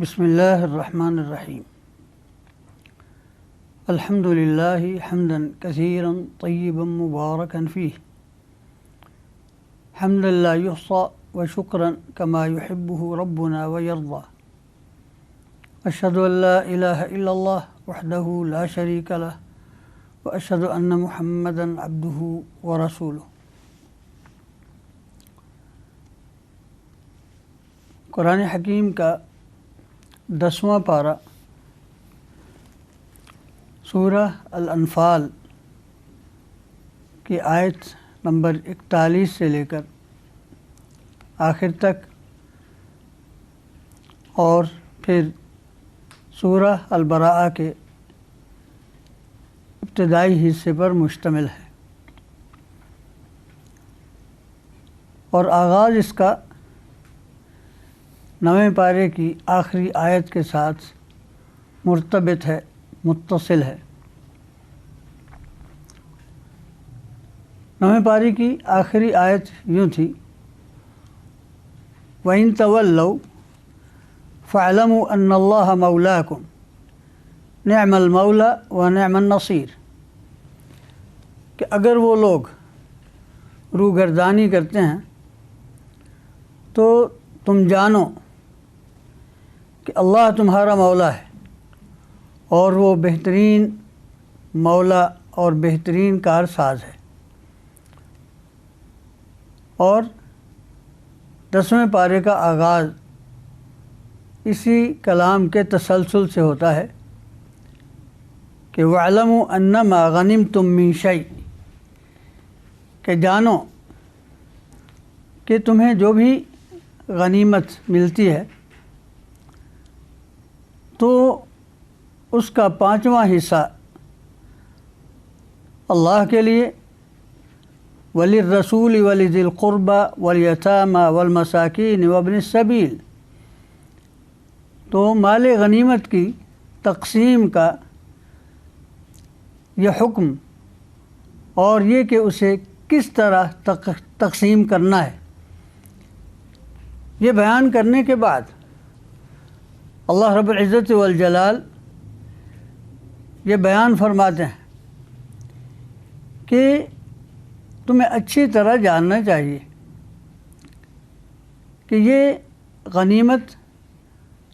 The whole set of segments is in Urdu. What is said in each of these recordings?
بسم اللہ الرحمن الرحیم الحمد للہ حمدا کثیرا طیبا مبارکا فیہ حمدا لا یحصى وشکرا کما یحبہ ربنا ویرضى اشہد ان لا الہ الا اللہ وحدہ لا شریک لہ واشہد ان محمدا عبدہ ورسولہ۔ قرآن حکیم کا 10واں پارہ سورہ الانفال کی آیت نمبر 41 سے لے کر آخر تک اور پھر سورہ البراءہ کے ابتدائی حصے پر مشتمل ہے، اور آغاز اس کا 9ویں پارے کی آخری آیت کے ساتھ مرتبط ہے، متصل ہے۔ 9ویں پارے کی آخری آیت یوں تھی: وَإِن تَوَلَّوْا فَاعْلَمُوا أَنَّ اللَّهَ مَوْلَاكُمْ نِعْمَ الْمَوْلَى وَنِعْمَ النَّصِيرُ، کہ اگر وہ لوگ روگردانی کرتے ہیں تو تم جانو کہ اللہ تمہارا مولا ہے، اور وہ بہترین مولا اور بہترین کارساز ہے۔ اور 10ویں پارے کا آغاز اسی کلام کے تسلسل سے ہوتا ہے کہ وَاعْلَمُوا أَنَّمَا غَنِمْتُم مِّن شَيْءٍ، کہ جانو کہ تمہیں جو بھی غنیمت ملتی ہے تو اس کا 5واں حصہ اللہ کے لیے، وَلِلرَّسُولِ وَلِذِي الْقُرْبَى وَالْيَتَامَى وَالْمَسَاكِينِ وَابْنِ السَّبِيلِ، تو مال غنیمت کی تقسیم کا یہ حکم اور یہ کہ اسے کس طرح تقسیم کرنا ہے، یہ بیان کرنے کے بعد اللہ رب العزت والجلال یہ بیان فرماتے ہیں کہ تمہیں اچھی طرح جاننا چاہیے کہ یہ غنیمت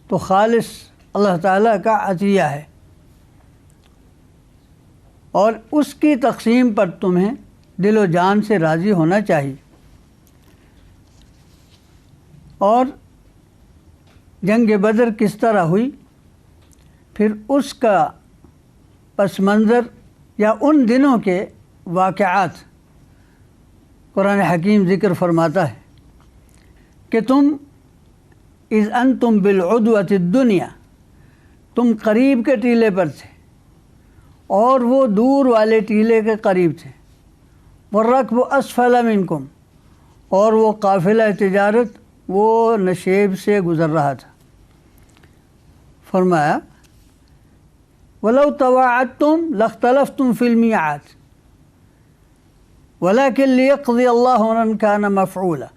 تو خالص اللہ تعالیٰ کا عطیہ ہے، اور اس کی تقسیم پر تمہیں دل و جان سے راضی ہونا چاہیے۔ اور جنگ بدر کس طرح ہوئی، پھر اس کا پس منظر یا ان دنوں کے واقعات قرآن حکیم ذکر فرماتا ہے کہ تم اذ انتم بالعدوۃ الدنیا، تم قریب کے ٹیلے پر تھے اور وہ دور والے ٹیلے کے قریب تھے، والرکب اسفل منکم، اور وہ قافلہ تجارت وہ نشیب سے گزر رہا تھا۔ فرمایا وَلَوْ تَوَاعَدْتُمْ لَاخْتَلَفْتُمْ فِي الْمِيعَادِ وَلَكِنْ لِيَقْضِيَ اللَّهُ أَمْرًا كَانَ مَفْعُولًا،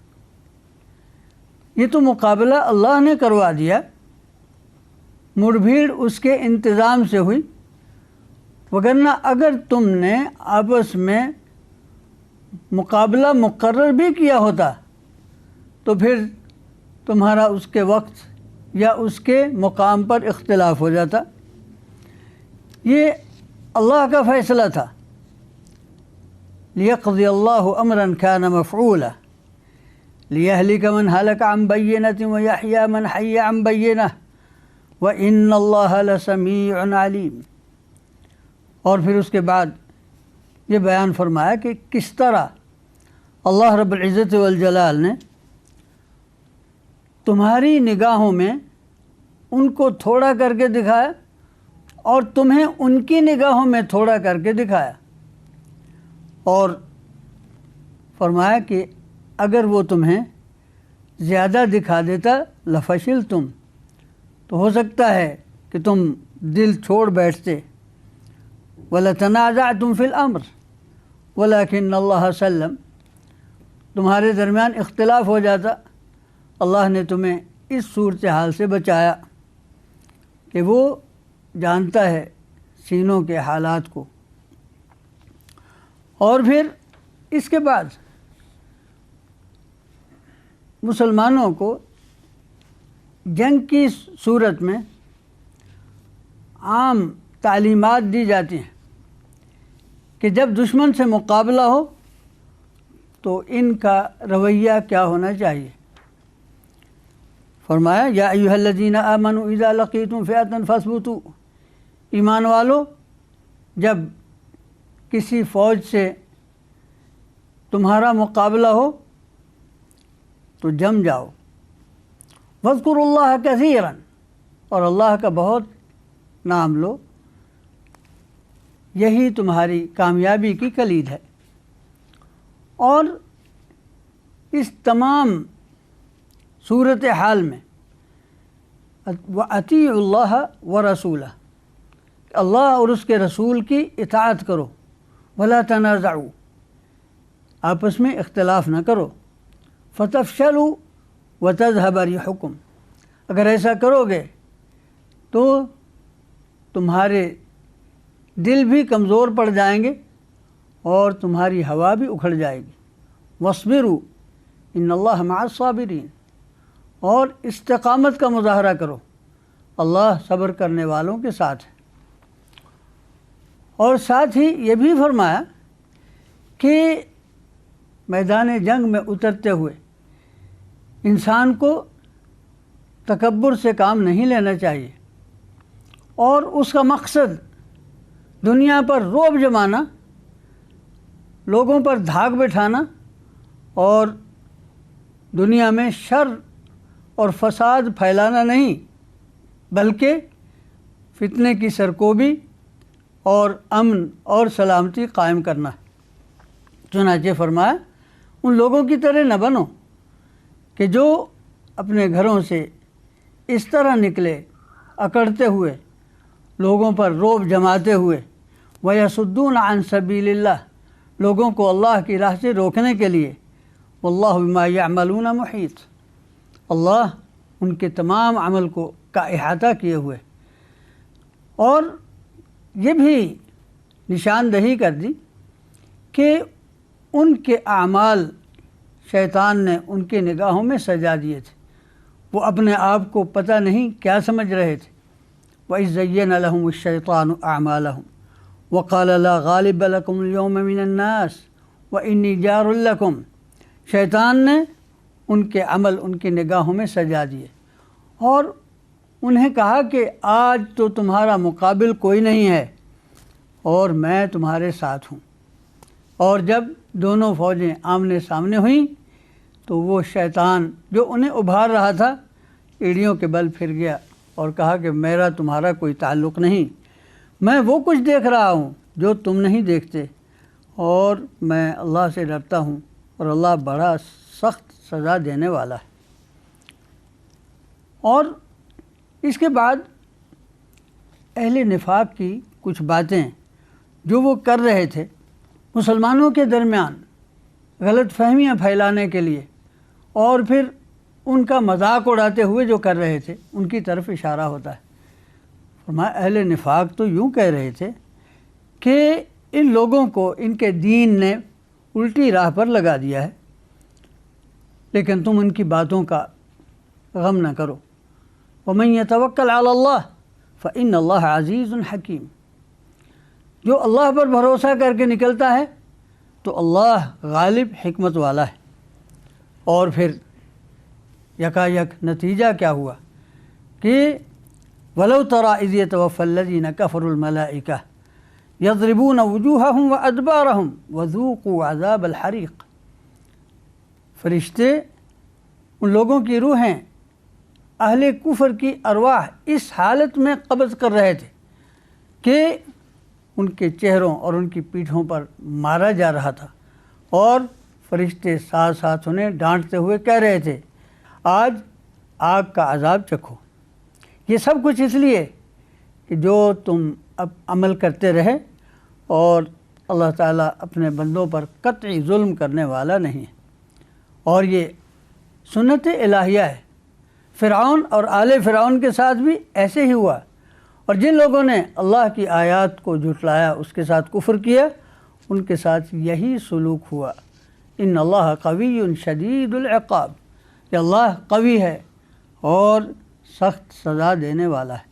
یہ تو مقابلہ اللہ نے کروا دیا، مڑ بھیڑ اس کے انتظام سے ہوئی، وگرنہ اگر تم نے آپس میں مقابلہ مقرر بھی کیا ہوتا تو پھر تمہارا اس کے وقت یا اس کے مقام پر اختلاف ہو جاتا۔ یہ اللہ کا فیصلہ تھا، لِيَقْضِيَ اللَّهُ أَمْرًا كَانَ مَفْعُولًا لِيَهْلِكَ مَنْ هَلَكَ عَنْ بَيِّنَةٍ وَيَحْيَى مَنْ حَيَّ عَنْ بَيِّنَةٍ وَإِنَّ اللَّهَ لَسَمِيعٌ عَلِيمٌ۔ اور پھر اس کے بعد یہ بیان فرمایا کہ کس طرح اللہ رب العزت والجلال نے تمہاری نگاہوں میں ان کو تھوڑا کر کے دکھایا اور تمہیں ان کی نگاہوں میں تھوڑا کر کے دکھایا، اور فرمایا کہ اگر وہ تمہیں زیادہ دکھا دیتا لفشلتم، تو ہو سکتا ہے کہ تم دل چھوڑ بیٹھتے، وَلَتَنَازَعْتُمْ فِي الْأَمْرِ وَلَكِنَّ اللَّهَ سَلَّمَ، تمہارے درمیان اختلاف ہو جاتا، اللہ نے تمہیں اس صورتحال سے بچایا۔ کہ وہ جانتا ہے سینوں کے حالات کو۔ اور پھر اس کے بعد مسلمانوں کو جنگ کی صورت میں عام تعلیمات دی جاتی ہیں کہ جب دشمن سے مقابلہ ہو تو ان کا رویہ کیا ہونا چاہیے۔ فرمایا یا ایھا الذین آمنوا اذا لقیتم فئۃ فاثبتوا، ایمان والو جب کسی فوج سے تمہارا مقابلہ ہو تو جم جاؤ، واذکروا اللہ کثیرا، اور اللہ کا بہت نام لو، یہی تمہاری کامیابی کی کلید ہے۔ اور اس تمام صورت حال میں وَأَطِیعُوا اللَّهَ وَرَسُولَهُ، اللہ اور اس کے رسول کی اطاعت کرو، وَلَا تَنَازَعُوا، آپس میں اختلاف نہ کرو، فَتَفْشَلُوا وَتَذْهَبَ رِيحُكُمْ، اگر ایسا کرو گے تو تمہارے دل بھی کمزور پڑ جائیں گے اور تمہاری ہوا بھی اکھڑ جائے گی۔ وَاصْبِرُوا إِنَّ اللَّهَ مَعَ الصَّابِرِينَ، اور استقامت کا مظاہرہ کرو، اللہ صبر کرنے والوں کے ساتھ ہے۔ اور ساتھ ہی یہ بھی فرمایا کہ میدان جنگ میں اترتے ہوئے انسان کو تکبر سے کام نہیں لینا چاہیے، اور اس کا مقصد دنیا پر رعب جمانا، لوگوں پر دھاک بٹھانا اور دنیا میں شر اور فساد پھیلانا نہیں، بلکہ فتنے کی سرکوبی اور امن اور سلامتی قائم کرنا ہے۔ چنانچہ فرمایا ان لوگوں کی طرح نہ بنو کہ جو اپنے گھروں سے اس طرح نکلے اکڑتے ہوئے، لوگوں پر رعب جماتے ہوئے، وَيَصُدُّونَ عَن سَبِيلِ اللَّهِ، لوگوں کو اللہ کی راہ سے روکنے کے لیے، وَاللَّهُ بِمَا يَعْمَلُونَ مُحِيطٌ، اللہ ان کے تمام عمل کا احاطہ کیے ہوئے۔ اور یہ بھی نشاندہی کر دی کہ ان کے اعمال شیطان نے ان کے نگاہوں میں سجا دیے تھے، وہ اپنے آپ کو پتہ نہیں کیا سمجھ رہے تھے۔ وَإِذْ زَيَّنَ لَهُمُ الشَّيْطَانُ أَعْمَالَهُمْ وَقَالَ لَا غَالِبَ لَكُمُ الْيَوْمَ مِنَ النَّاسِ وَإِنِّي جَارٌ لَكُمْ، شیطان نے ان کے عمل ان کی نگاہوں میں سجا دیے اور انہیں کہا کہ آج تو تمہارا مقابل کوئی نہیں ہے اور میں تمہارے ساتھ ہوں۔ اور جب دونوں فوجیں آمنے سامنے ہوئیں تو وہ شیطان جو انہیں ابھار رہا تھا ایڑیوں کے بل پھر گیا اور کہا کہ میرا تمہارا کوئی تعلق نہیں، میں وہ کچھ دیکھ رہا ہوں جو تم نہیں دیکھتے، اور میں اللہ سے ڈرتا ہوں اور اللہ بڑا سخت سزا دینے والا ہے۔ اور اس کے بعد اہل نفاق کی کچھ باتیں جو وہ کر رہے تھے مسلمانوں کے درمیان غلط فہمیاں پھیلانے کے لیے، اور پھر ان کا مذاق اڑاتے ہوئے جو کر رہے تھے ان کی طرف اشارہ ہوتا ہے۔ فرمایا اہل نفاق تو یوں کہہ رہے تھے کہ ان لوگوں کو ان کے دین نے الٹی راہ پر لگا دیا ہے، لیکن تم ان کی باتوں کا غم نہ کرو۔ وَمَن يَتَوَكَّلْ عَلَى اللَّهِ فَإِنَّ اللَّهَ عَزِيزٌ حَكِيمٌ، جو اللہ پر بھروسہ کر کے نکلتا ہے تو اللہ غالب حکمت والا ہے۔ اور پھر یکایک نتیجہ کیا ہوا کہ وَلَوْ تَرَىٰ إِذْ يَتَوَفَّى الَّذِينَ كَفَرُوا الْمَلَائِكَةَ يَضْرِبُونَ وُجُوهَهُمْ وَأَدْبَارَهُمْ وَذُوقُوا عَذَابَ الْحَرِيقِ، فرشتے ان لوگوں کی روحیں اہل کفر کی ارواح اس حالت میں قبض کر رہے تھے کہ ان کے چہروں اور ان کی پیٹھوں پر مارا جا رہا تھا، اور فرشتے ساتھ ساتھ انہیں ڈانٹتے ہوئے کہہ رہے تھے آج آگ کا عذاب چکھو۔ یہ سب کچھ اس لیے کہ جو تم اب عمل کرتے رہے، اور اللہ تعالیٰ اپنے بندوں پر قطعی ظلم کرنے والا نہیں ہے۔ اور یہ سنت الہیہ ہے، فرعون اور آل فرعون کے ساتھ بھی ایسے ہی ہوا اور جن لوگوں نے اللہ کی آیات کو جھٹلایا، اس کے ساتھ کفر کیا، ان کے ساتھ یہی سلوک ہوا۔ ان اللہ قوی شدید العقاب، کہ اللہ قوی ہے اور سخت سزا دینے والا ہے۔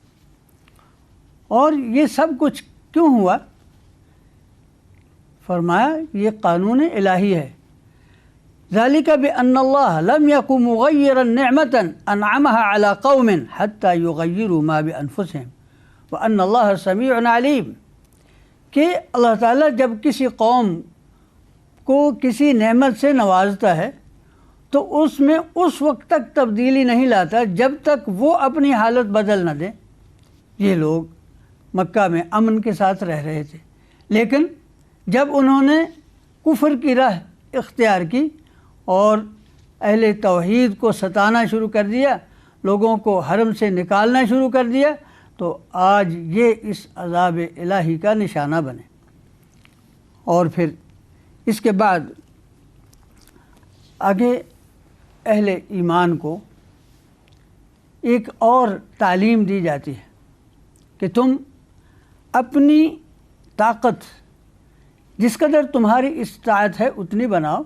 اور یہ سب کچھ کیوں ہوا؟ فرمایا یہ قانون الہی ہے۔ ذالک بأن اللہ لم یک مغیرا نعمتا انعمها على قوم حتى یغیروا ما بانفسهم وان اللہ سمیع علیم، کہ اللہ تعالیٰ جب کسی قوم کو کسی نعمت سے نوازتا ہے تو اس میں اس وقت تک تبدیلی نہیں لاتا جب تک وہ اپنی حالت بدل نہ دیں۔ یہ لوگ مکہ میں امن کے ساتھ رہ رہے تھے، لیکن جب انہوں نے کفر کی راہ اختیار کی اور اہل توحید کو ستانا شروع کر دیا، لوگوں کو حرم سے نکالنا شروع کر دیا، تو آج یہ اس عذاب الہی کا نشانہ بنے۔ اور پھر اس کے بعد آگے اہل ایمان کو ایک اور تعلیم دی جاتی ہے کہ تم اپنی طاقت جس قدر تمہاری استطاعت ہے اتنی بناؤ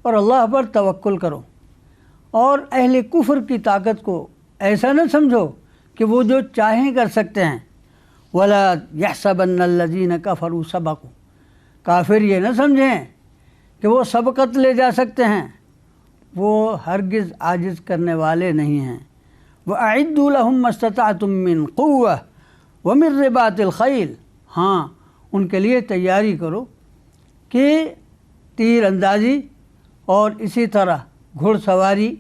اور اللہ پر توکل کرو، اور اہل کفر کی طاقت کو ایسا نہ سمجھو کہ وہ جو چاہیں کر سکتے ہیں۔ وَلَا يَحْسَبَنَّ الَّذِينَ كَفَرُوا سَبَقُوا، کافر یہ نہ سمجھیں کہ وہ سبقت لے جا سکتے ہیں، وہ ہرگز عاجز کرنے والے نہیں ہیں۔ وَأَعِدُّوا لَهُم مَّا اسْتَطَعْتُم مِّن قُوَّةٍ وَمِن رِّبَاطِ الْخَيْلِ، ہاں ان کے لیے تیاری کرو کہ تیر اندازی اور اسی طرح گھڑ سواری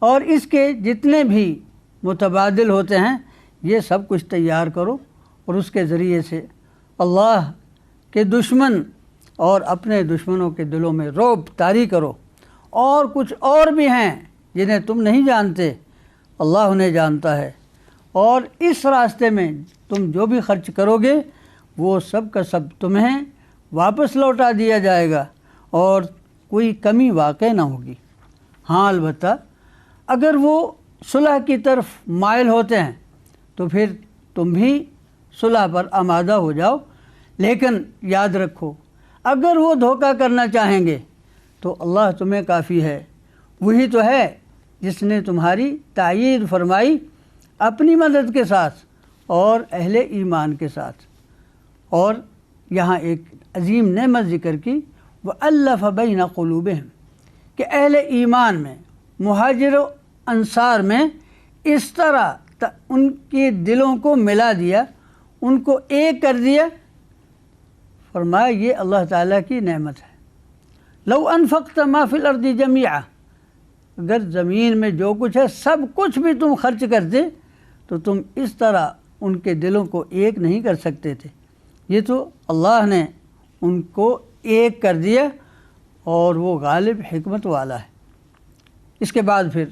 اور اس کے جتنے بھی متبادل ہوتے ہیں، یہ سب کچھ تیار کرو، اور اس کے ذریعے سے اللہ کے دشمن اور اپنے دشمنوں کے دلوں میں رعب طاری کرو۔ اور کچھ اور بھی ہیں جنہیں تم نہیں جانتے، اللہ انہیں جانتا ہے، اور اس راستے میں تم جو بھی خرچ کرو گے وہ سب کا سب تمہیں واپس لوٹا دیا جائے گا اور کوئی کمی واقع نہ ہوگی۔ ہاں البتہ اگر وہ صلح کی طرف مائل ہوتے ہیں تو پھر تم بھی صلح پر آمادہ ہو جاؤ، لیکن یاد رکھو اگر وہ دھوکہ کرنا چاہیں گے تو اللہ تمہیں کافی ہے، وہی تو ہے جس نے تمہاری تائید فرمائی اپنی مدد کے ساتھ اور اہل ایمان کے ساتھ۔ اور یہاں ایک عظیم نعمت ذکر کی، وَأَلَّفَ بَيْنَ قُلُوبِهِمْ، کہ اہل ایمان میں، مہاجر و انصار میں اس طرح ان کے دلوں کو ملا دیا، ان کو ایک کر دیا۔ فرمایا یہ اللہ تعالیٰ کی نعمت ہے۔ لَوْ أَنفَقْتَ مَا فِي الْأَرْضِ جَمِيعًا، اگر زمین میں جو کچھ ہے سب کچھ بھی تم خرچ کر دے تو تم اس طرح ان کے دلوں کو ایک نہیں کر سکتے تھے۔ یہ تو اللہ نے ان کو ایک کر دیا اور وہ غالب حکمت والا ہے۔ اس کے بعد پھر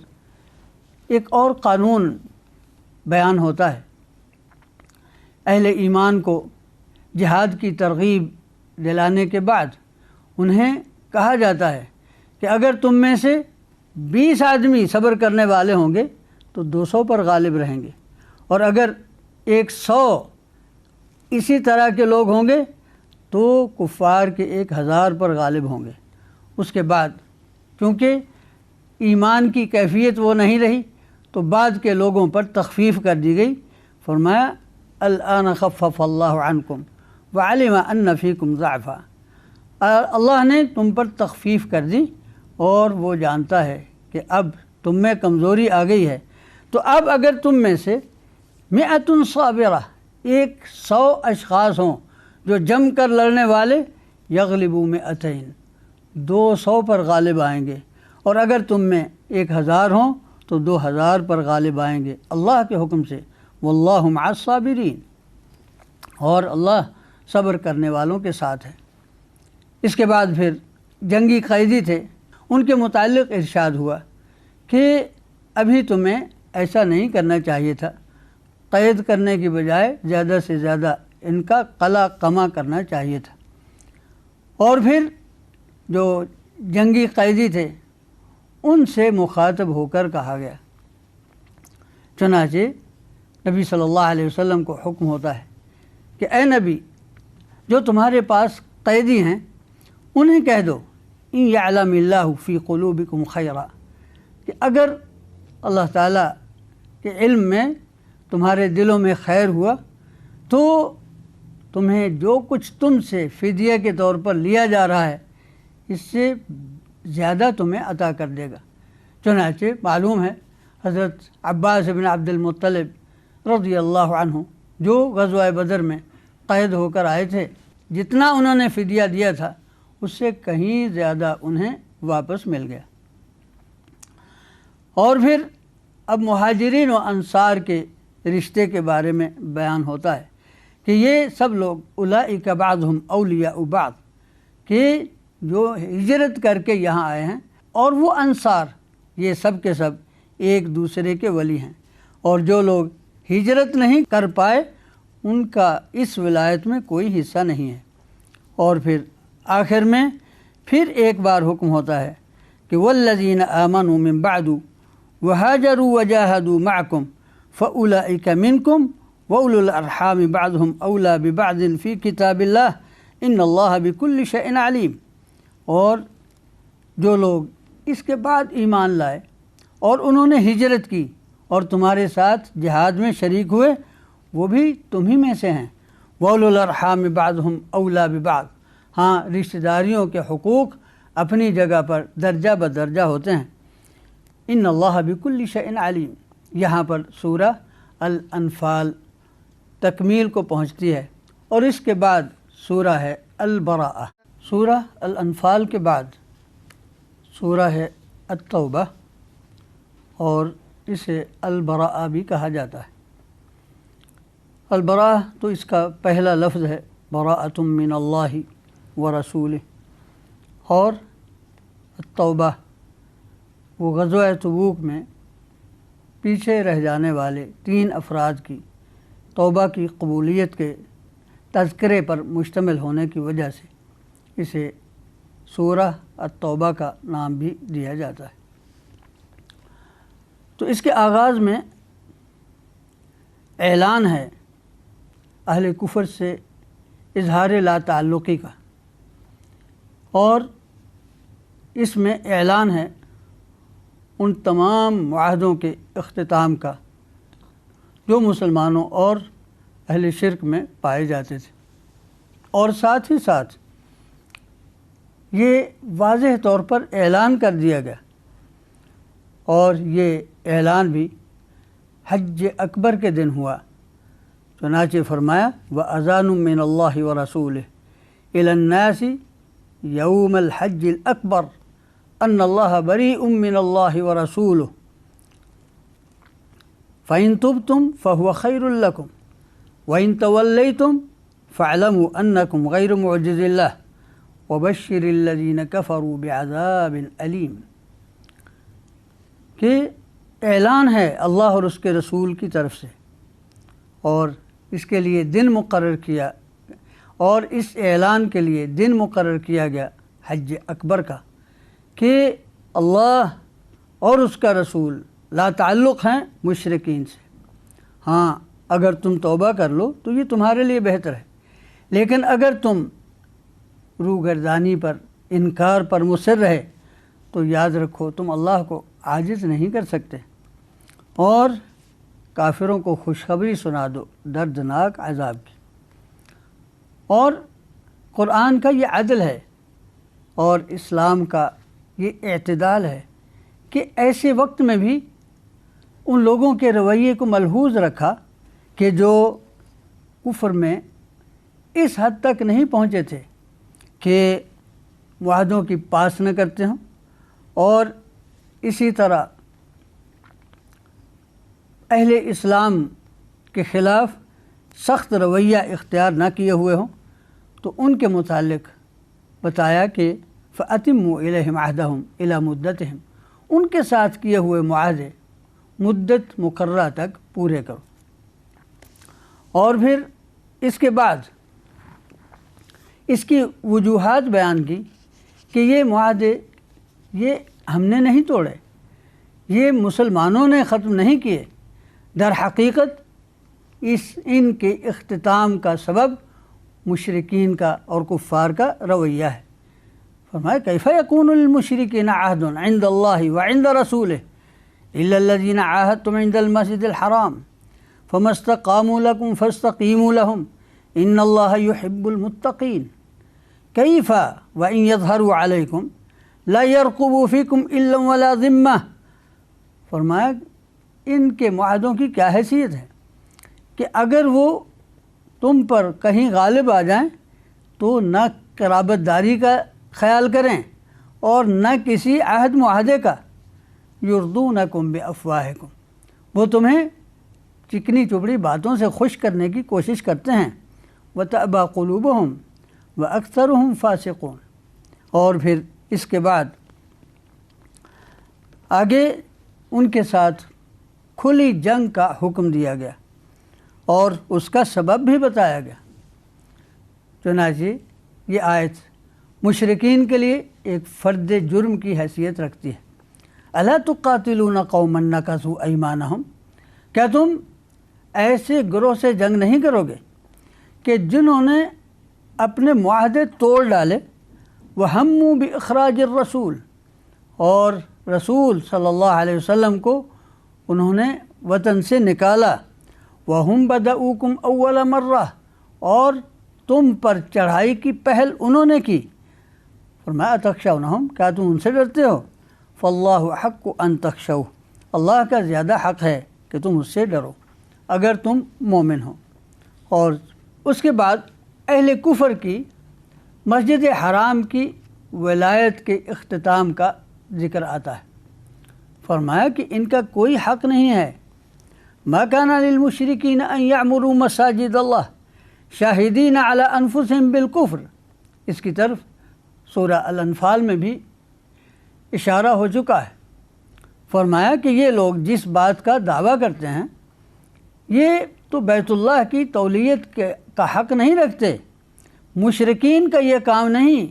ایک اور قانون بیان ہوتا ہے۔ اہل ایمان کو جہاد کی ترغیب دلانے کے بعد انہیں کہا جاتا ہے کہ اگر تم میں سے 20 آدمی صبر کرنے والے ہوں گے تو 200 پر غالب رہیں گے، اور اگر 100 اسی طرح کے لوگ ہوں گے تو کفار کے 1000 پر غالب ہوں گے۔ اس کے بعد کیونکہ ایمان کی کیفیت وہ نہیں رہی تو بعد کے لوگوں پر تخفیف کر دی گئی۔ فرمایا الآن خفف اللہ عنکم وعلم ان فیکم ضعفا، اللہ نے تم پر تخفیف کر دی اور وہ جانتا ہے کہ اب تم میں کمزوری آ گئی ہے، تو اب اگر تم میں سے 100 صابرہ 100 اشخاص ہوں جو جم کر لڑنے والے، یغلبوا 200 200 پر غالب آئیں گے، اور اگر تم میں 1000 ہوں تو 2000 پر غالب آئیں گے اللہ کے حکم سے۔ واللہ مع الصابرین، اور اللہ صبر کرنے والوں کے ساتھ ہے۔ اس کے بعد پھر جنگی قیدی تھے، ان کے متعلق ارشاد ہوا کہ ابھی تمہیں ایسا نہیں کرنا چاہیے تھا، قید کرنے کی بجائے زیادہ سے زیادہ ان کا قلع کما کرنا چاہیے تھا۔ اور پھر جو جنگی قیدی تھے ان سے مخاطب ہو کر کہا گیا، چنانچہ نبی صلی اللہ علیہ وسلم کو حکم ہوتا ہے کہ اے نبی، جو تمہارے پاس قیدی ہیں انہیں کہہ دو ان یعلم اللہ فی قلوبکم خیرا، کہ اگر اللہ تعالیٰ کے علم میں تمہارے دلوں میں خیر ہوا تو تمہیں جو کچھ تم سے فدیہ کے طور پر لیا جا رہا ہے اس سے زیادہ تمہیں عطا کر دے گا۔ چنانچہ معلوم ہے حضرت عباس بن عبد المطلب رضی اللہ عنہ جو غزوہ بدر میں قید ہو کر آئے تھے، جتنا انہوں نے فدیہ دیا تھا اس سے کہیں زیادہ انہیں واپس مل گیا۔ اور پھر اب مہاجرین و انصار کے رشتے کے بارے میں بیان ہوتا ہے کہ یہ سب لوگ اولئک بعضهم اولیاء بعض، کہ جو ہجرت کر کے یہاں آئے ہیں اور وہ انصار، یہ سب کے سب ایک دوسرے کے ولی ہیں، اور جو لوگ ہجرت نہیں کر پائے ان کا اس ولایت میں کوئی حصہ نہیں ہے۔ اور پھر آخر میں پھر ایک بار حکم ہوتا ہے کہ والذین آمنوا من بعد وہاجروا وجاہدوا معکم فاولئک منکم واولو الارحام بعضهم اولی ببعض فی کتاب اللہ ان اللہ بکل شیء علیم۔ اور جو لوگ اس کے بعد ایمان لائے اور انہوں نے ہجرت کی اور تمہارے ساتھ جہاد میں شریک ہوئے وہ بھی تمہیں میں سے ہیں۔ واولو الارحام بعضهم اولی ببعض، ہاں رشتہ داریوں کے حقوق اپنی جگہ پر درجہ بدرجہ ہوتے ہیں۔ ان اللہ بکل شیء علیم، یہاں پر سورہ الانفال تکمیل کو پہنچتی ہے، اور اس کے بعد سورہ ہے البراءہ۔ سورہ الانفال کے بعد سورہ ہے التوبہ، اور اسے البراءہ بھی کہا جاتا ہے۔ البراءہ تو اس کا پہلا لفظ ہے، براءۃ من اللہ ورسولہ، اور التوبہ وہ غزوہ تبوک میں پیچھے رہ جانے والے 3 افراد کی توبہ کی قبولیت کے تذکرے پر مشتمل ہونے کی وجہ سے اسے سورہ التوبہ کا نام بھی دیا جاتا ہے۔ تو اس کے آغاز میں اعلان ہے اہل کفر سے اظہار لا تعلقی کا، اور اس میں اعلان ہے ان تمام معاہدوں کے اختتام کا جو مسلمانوں اور اہل شرک میں پائے جاتے تھے، اور ساتھ ہی ساتھ یہ واضح طور پر اعلان کر دیا گیا، اور یہ اعلان بھی حج اکبر کے دن ہوا۔ چنانچہ فرمایا وَأَذَانٌ مِّنَ اللَّهِ وَرَسُولِهِ إِلَى النَّاسِ يَوْمَ الْحَجِّ الْأَكْبَرِ أَنَّ اللَّهَ بَرِيءٌ مِّنَ اللَّهِ وَرَسُولُهُ فَإِن تُبْتُمْ فَهُوَ خَيْرٌ لَكُمْ وَإِن تَوَلَّيْتُمْ فَاعْلَمُوا أَنَّكُمْ غَيْرُ مُعْجِزِ اللَّهِ وَبَشِّرِ الَّذِينَ كَفَرُوا بِعَذَابٍ أَلِيمٍ، کہ اعلان ہے اللہ اور اس کے رسول کی طرف سے، اور اس کے لیے دن مقرر کیا، اور اس اعلان کے لیے دن مقرر کیا گیا حج اکبر کا، کہ اللہ اور اس کا رسول لا تعلق ہیں مشرکین سے۔ ہاں اگر تم توبہ کر لو تو یہ تمہارے لیے بہتر ہے، لیکن اگر تم روگردانی پر، انکار پر مصر رہے تو یاد رکھو تم اللہ کو عاجز نہیں کر سکتے، اور کافروں کو خوشخبری سنا دو دردناک عذاب کی۔ اور قرآن کا یہ عدل ہے اور اسلام کا یہ اعتدال ہے کہ ایسے وقت میں بھی ان لوگوں کے رویے کو ملحوظ رکھا کہ جو کفر میں اس حد تک نہیں پہنچے تھے کہ معاہدوں کی پاس نہ کرتے ہوں، اور اسی طرح اہل اسلام کے خلاف سخت رویہ اختیار نہ کیے ہوئے ہوں، تو ان کے متعلق بتایا کہ فَأَتِمُّوا إِلَيْهِمْ عَهْدَهُمْ إِلَى مُدَّتِهِمْ، ان کے ساتھ کیے ہوئے معاہدے مدت مقررہ تک پورے کرو۔ اور پھر اس کے بعد اس کی وجوہات بیان کی کہ یہ معاہدے یہ ہم نے نہیں توڑے، یہ مسلمانوں نے ختم نہیں کیے، در حقیقت ان کے اختتام کا سبب مشرکین کا اور کفار کا رویہ ہے۔ فرمایا کیف یکون للمشرکین عہد عند اللہ وعند رسولہ الا الذین عاہدتم عند المسجد الحرام فما استقاموا لکم فاستقیموا لہم ان اللہ یحب المتقین کیف وان یظہروا علیکم لا یرقبوا فیکم الا ولا ذمہ۔ فرمایا ان کے معاہدوں کی کیا حیثیت ہے کہ اگر وہ تم پر کہیں غالب آ جائیں تو نہ قرابت داری کا خیال کریں اور نہ کسی عہد معاہدے کا، یردونکم بافواہکم، وہ تمہیں چکنی چپڑی باتوں سے خوش کرنے کی کوشش کرتے ہیں، وتأبى قلوبہم واکثرہم فاسقون۔ اور پھر اس کے بعد آگے ان کے ساتھ کھلی جنگ کا حکم دیا گیا اور اس کا سبب بھی بتایا گیا۔ چنانچہ یہ آیت مشرکین کے لیے ایک فرد جرم کی حیثیت رکھتی ہے۔ الا تقاتلون قوما نکثوا ایمانہم، کیا تم ایسے گروہ سے جنگ نہیں کرو گے کہ جنہوں نے اپنے معاہدے توڑ ڈالے، وہموا باخراج الرسول، اور رسول صلی اللہ علیہ وسلم کو انہوں نے وطن سے نکالا، وہم بدؤکم اول مرہ، اور تم پر چڑھائی کی پہل انہوں نے کی۔ فرمایا اتخشونہم، کیا تم ان سے ڈرتے ہو؟ فاللہ احق ان تخشوہ، اللہ کا زیادہ حق ہے کہ تم اس سے ڈرو اگر تم مومن ہو۔ اور اس کے بعد اہل کفر کی مسجد حرام کی ولایت کے اختتام کا ذکر آتا ہے۔ فرمایا کہ ان کا کوئی حق نہیں ہے، ما کان للمشرکین ان یعمروا مساجد اللہ شاہدین علی انفسہم بالکفر، اس کی طرف سورہ الانفال میں بھی اشارہ ہو چکا ہے۔ فرمایا کہ یہ لوگ جس بات کا دعویٰ کرتے ہیں یہ تو بیت اللہ کی تولیت کا حق نہیں رکھتے۔ مشرکین کا یہ کام نہیں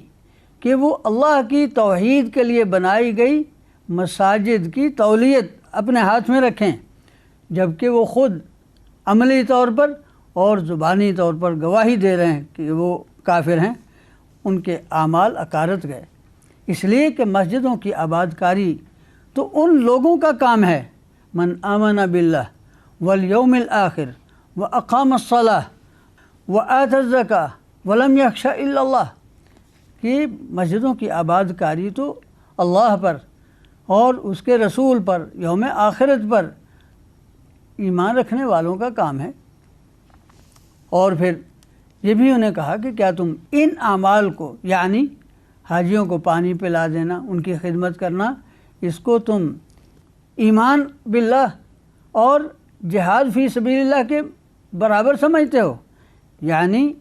کہ وہ اللہ کی توحید کے لیے بنائی گئی مساجد کی تولیت اپنے ہاتھ میں رکھیں، جبکہ وہ خود عملی طور پر اور زبانی طور پر گواہی دے رہے ہیں کہ وہ کافر ہیں، ان کے اعمال اکارت گئے۔ اس لیے کہ مسجدوں کی آباد کاری تو ان لوگوں کا کام ہے، من آمن باللہ والیوم الآخر واقام الصلاۃ وآتی الزکاۃ ولم یخش الا اللہ، کہ مسجدوں کی آباد کاری تو اللہ پر اور اس کے رسول پر، یوم آخرت پر ایمان رکھنے والوں کا کام ہے۔ اور پھر یہ بھی انہیں کہا کہ کیا تم ان اعمال کو، یعنی حاجیوں کو پانی پلا دینا، ان کی خدمت کرنا، اس کو تم ایمان باللہ اور جہاد فی سبیل اللہ کے برابر سمجھتے ہو؟ یعنی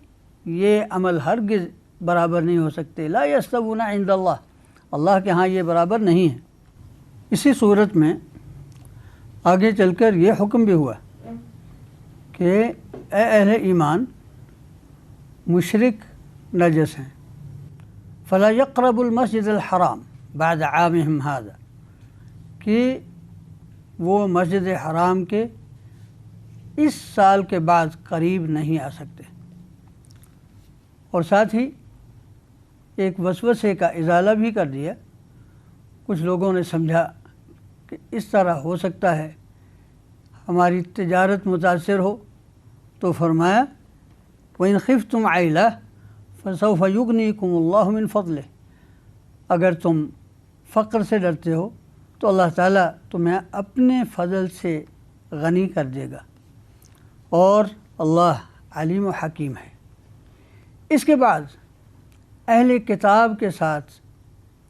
یہ عمل ہرگز برابر نہیں ہو سکتے، لا یستوون عند اللہ، اللہ کے ہاں یہ برابر نہیں ہے۔ اسی صورت میں آگے چل کر یہ حکم بھی ہوا کہ اے اہل ایمان، مشرک نجس ہیں، فلا یقرب المسجد الحرام بعد عامہم ھذا، کہ وہ مسجد حرام کے اس سال کے بعد قریب نہیں آ سکتے۔ اور ساتھ ہی ایک وسوسے کا ازالہ بھی کر دیا۔ کچھ لوگوں نے سمجھا کہ اس طرح ہو سکتا ہے ہماری تجارت متاثر ہو، تو فرمایا وَإِنْ خِفْتُمْ عَيْلَةً فَسَوْفَ يُغْنِيكُمُ اللَّهُ مِنْ فَضْلِهِ، اگر تم فقر سے ڈرتے ہو تو اللہ تعالیٰ تمہیں اپنے فضل سے غنی کر دے گا، اور اللہ علیم و حکیم ہے۔ اس کے بعد اہل کتاب کے ساتھ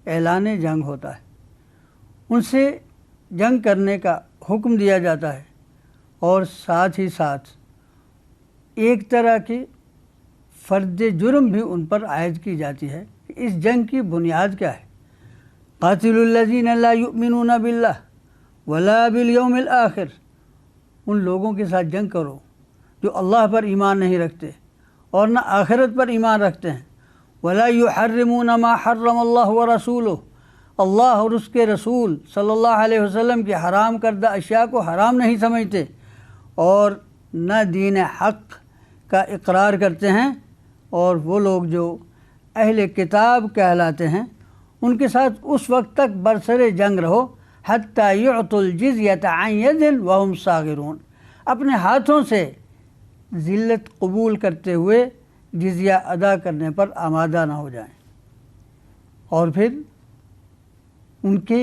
اعلان جنگ ہوتا ہے، ان سے جنگ کرنے کا حکم دیا جاتا ہے، اور ساتھ ہی ساتھ ایک طرح کی فرد جرم بھی ان پر عائد کی جاتی ہے۔ اس جنگ کی بنیاد کیا ہے؟ قاتلوا الذین لا یؤمنون باللہ ولا بالیوم الآخر، ان لوگوں کے ساتھ جنگ کرو جو اللہ پر ایمان نہیں رکھتے اور نہ آخرت پر ایمان رکھتے ہیں، ولا یحرمون ما حرم اللہ ورسولہ، اللہ اور اس کے رسول صلی اللہ علیہ وسلم کے حرام کردہ اشیاء کو حرام نہیں سمجھتے، اور نہ دین حق کا اقرار کرتے ہیں، اور وہ لوگ جو اہل کتاب کہلاتے ہیں ان کے ساتھ اس وقت تک برسر جنگ رہو حتیٰ یعطوا الجزیۃ عن ید وہم صاغرون، اپنے ہاتھوں سے ذلت قبول کرتے ہوئے جزیہ ادا کرنے پر آمادہ نہ ہو جائیں۔ اور پھر ان کے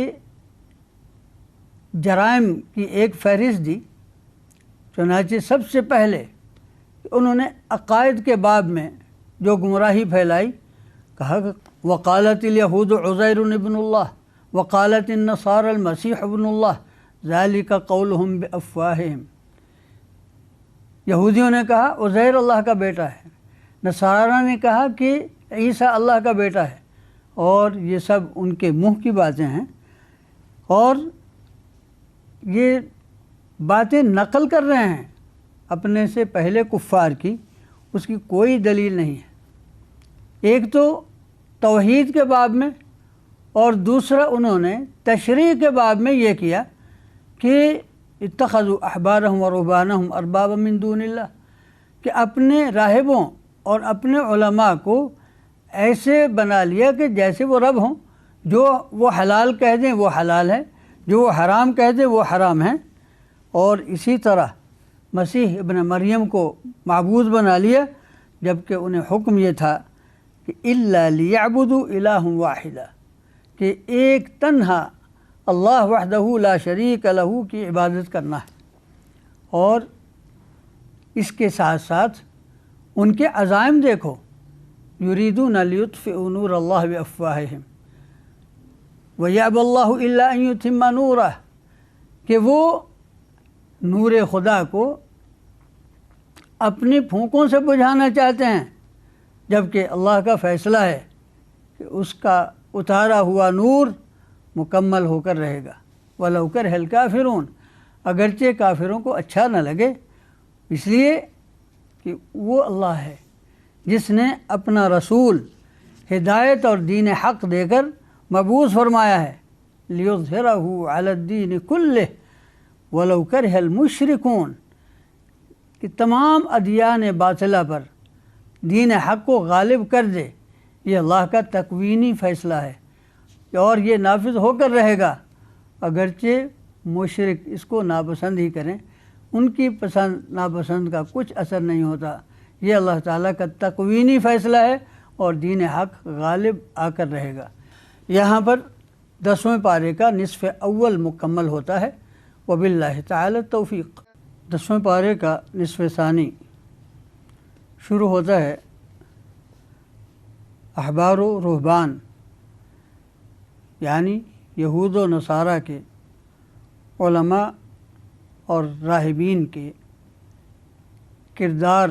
جرائم کی ایک فہرست دی۔ چنانچہ سب سے پہلے انہوں نے عقائد کے باب میں جو گمراہی پھیلائی، کہا کہ وقالت الیہود عزیر ابن اللہ وقالت النصارى المسیح ابن اللہ ذلک قولہم بافواہہم، یہودیوں نے کہا عزیر اللہ کا بیٹا ہے، نصارہ نے کہا کہ عیسیٰ اللہ کا بیٹا ہے، اور یہ سب ان کے منہ کی باتیں ہیں، اور یہ باتیں نقل کر رہے ہیں اپنے سے پہلے کفار کی، اس کی کوئی دلیل نہیں ہے۔ ایک تو توحید کے باب میں، اور دوسرا انہوں نے تشریع کے باب میں یہ کیا کہ اتخذوا احبارهم ورهبانهم اربابا من دون اللہ، کہ اپنے راہبوں اور اپنے علماء کو ایسے بنا لیا کہ جیسے وہ رب ہوں، جو وہ حلال کہہ دیں وہ حلال ہے، جو وہ حرام کہہ دیں وہ حرام ہے، اور اسی طرح مسیح ابن مریم کو معبود بنا لیا، جبکہ انہیں حکم یہ تھا کہ الا لیعبدوا الہ واحدا، کہ ایک تنہا اللہ وحدہ لا شریک لہ کی عبادت کرنا ہے۔ اور اس کے ساتھ ساتھ ان کے عزائم دیکھو، یریدون لیطفئوا نور اللہ بافواہہم ویأبی اللہ الا ان یتم نورہ، کہ وہ نور خدا کو اپنی پھونکوں سے بجھانا چاہتے ہیں، جبکہ اللہ کا فیصلہ ہے کہ اس کا اتارا ہوا نور مکمل ہو کر رہے گا۔ وَلَوْ كَرِهَ الْكَافِرُونَ، اگرچہ کافروں کو اچھا نہ لگے، اس لیے کہ وہ اللہ ہے جس نے اپنا رسول ہدایت اور دین حق دے کر مبعوث فرمایا ہے، لِيُظْهِرَهُ عَلَى الدِّينِ كُلِّهِ وَلَوْ كَرِهَ الْمُشْرِكُونَ، کہ تمام ادیان باطلہ پر دین حق کو غالب کر دے۔ یہ اللہ کا تکوینی فیصلہ ہے، اور یہ نافذ ہو کر رہے گا، اگرچہ مشرک اس کو ناپسند ہی کریں، ان کی پسند ناپسند کا کچھ اثر نہیں ہوتا۔ یہ اللہ تعالیٰ کا تکوینی فیصلہ ہے، اور دین حق غالب آ کر رہے گا۔ یہاں پر 10ویں پارے کا نصف اول مکمل ہوتا ہے۔ وباللہ تعالی التوفیق۔ 10ویں پارے کا نصف ثانی شروع ہوتا ہے احبار و رہبان، یعنی یہود و نصارہ کے علماء اور راہبین کے کردار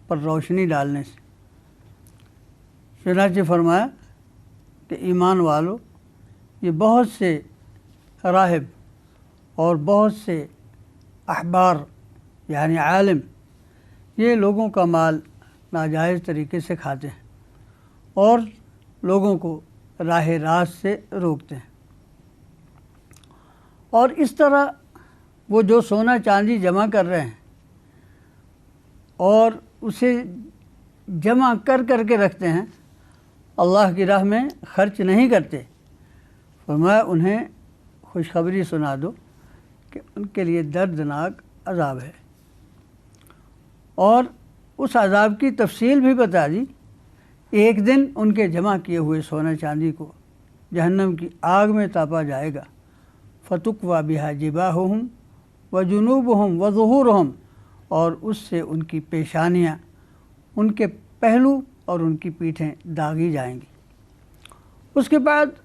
پر روشنی ڈالنے سے۔ چنانچہ فرمایا کہ ایمان والو، یہ بہت سے راہب اور بہت سے احبار یعنی عالم یہ لوگوں کا مال ناجائز طریقے سے کھاتے ہیں اور لوگوں کو راہ راست سے روکتے ہیں، اور اس طرح وہ جو سونا چاندی جمع کر رہے ہیں اور اسے جمع کر کے رکھتے ہیں، اللہ کی راہ میں خرچ نہیں کرتے، فرمایا انہیں خوشخبری سنا دو کہ ان کے لیے دردناک عذاب ہے، اور اس عذاب کی تفصیل بھی بتا دی۔ ایک دن ان کے جمع کیے ہوئے سونا چاندی کو جہنم کی آگ میں تاپا جائے گا، فَتُقْوَى بِهَا جِبَاهُهُمْ وَجُنُوبُهُمْ وَظُهُورُهُمْ، اور اس سے ان کی پیشانیاں، ان کے پہلو اور ان کی پیٹھیں داغی جائیں گی۔ اس کے بعد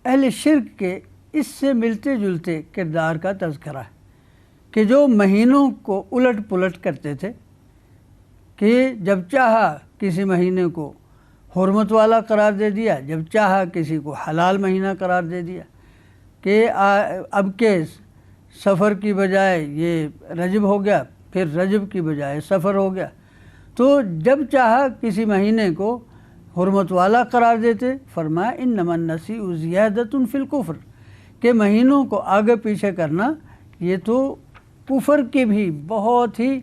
اہل شرک کے اس سے ملتے جلتے کردار کا تذکرہ ہے کہ جو مہینوں کو الٹ پلٹ کرتے تھے، کہ جب چاہا کسی مہینے کو حرمت والا قرار دے دیا، جب چاہا کسی کو حلال مہینہ قرار دے دیا، کہ اب کے سفر کی بجائے یہ رجب ہو گیا، پھر رجب کی بجائے سفر ہو گیا، تو جب چاہا کسی مہینے کو حرمت والا قرار دیتے۔ فرمایا انما النسیء زیادۃ فی الکفر، کہ مہینوں کو آگے پیچھے کرنا یہ تو کفر کی بھی بہت ہی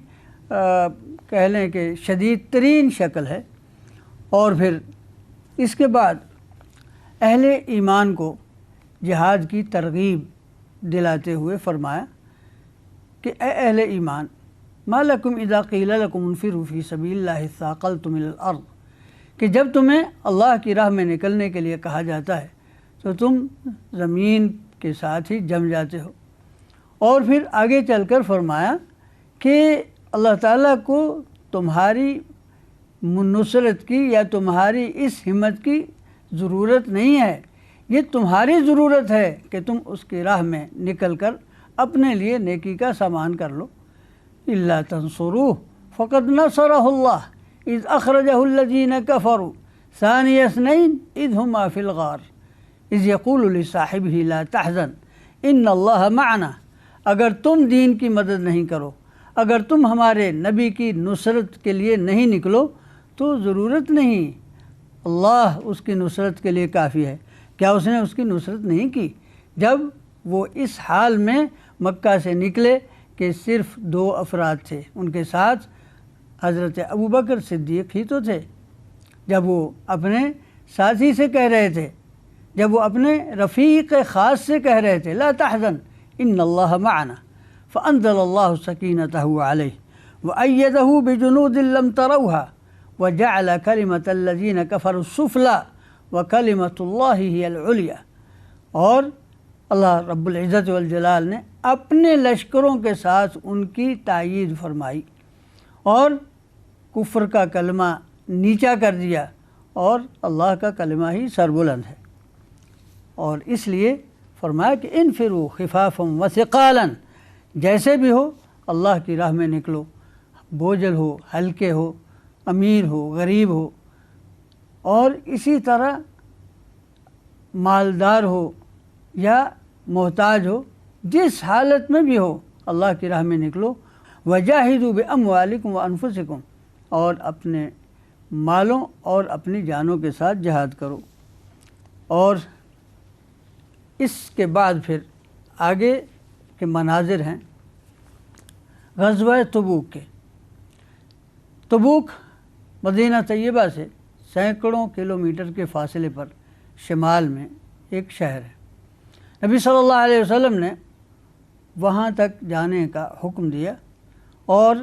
کہہ لیں کہ شدید ترین شکل ہے۔ اور پھر اس کے بعد اہل ایمان کو جہاد کی ترغیب دلاتے ہوئے فرمایا کہ اے اہل ایمان، ما لکم اذا قیل لکم انفروا فی سبیل اللہ اثاقلتم الی الارض، کہ جب تمہیں اللہ کی راہ میں نکلنے کے لیے کہا جاتا ہے تو تم زمین کے ساتھ ہی جم جاتے ہو۔ اور پھر آگے چل کر فرمایا کہ اللہ تعالیٰ کو تمہاری نصرت کی یا تمہاری اس ہمت کی ضرورت نہیں ہے، یہ تمہاری ضرورت ہے کہ تم اس کی راہ میں نکل کر اپنے لیے نیکی کا سامان کر لو۔ الا تنصروہ فقد نصرہ اللہ اذ اخرجہ الذین کفروا ثانی اثنین اذ ہما فی الغار اذ یقول لصاحبہ لا تحزن ان اللہ معنا۔ اگر تم دین کی مدد نہیں کرو، اگر تم ہمارے نبی کی نصرت کے لیے نہیں نکلو تو ضرورت نہیں، اللہ اس کی نصرت کے لیے کافی ہے۔ کیا اس نے اس کی نصرت نہیں کی جب وہ اس حال میں مکہ سے نکلے کہ صرف 2 افراد تھے، ان کے ساتھ حضرت ابوبکر صدیق ہی تو تھے، جب وہ اپنے ساتھی سے کہہ رہے تھے، جب وہ اپنے رفیق خاص سے کہہ رہے تھے لا تحزن ان اللہ معنا فانزل اللہ سکینتہ علیہ وأیدہ بجنود لم تروها وجعل کلمۃ الذین کفروا السفلی وکلمۃ اللہ ہی العلیٰ۔ اور اللہ رب العزت والجلال نے اپنے لشکروں کے ساتھ ان کی تائید فرمائی اور کفر کا کلمہ نیچا کر دیا، اور اللہ کا کلمہ ہی سربلند ہے۔ اور اس لیے فرمایا کہ انفروا خفافا وثقالا، جیسے بھی ہو اللہ کی راہ میں نکلو، بوجھل ہو، ہلکے ہو، امیر ہو، غریب ہو، اور اسی طرح مالدار ہو یا محتاج ہو، جس حالت میں بھی ہو اللہ کی راہ میں نکلو۔ وجاہدوا باموالکم وانفسکم، اور اپنے مالوں اور اپنی جانوں کے ساتھ جہاد کرو۔ اور اس کے بعد پھر آگے کے مناظر ہیں غزوہ تبوک کے۔ تبوک مدینہ طیبہ سے سینکڑوں کلومیٹر کے فاصلے پر شمال میں ایک شہر ہے۔ نبی صلی اللہ علیہ وسلم نے وہاں تک جانے کا حکم دیا، اور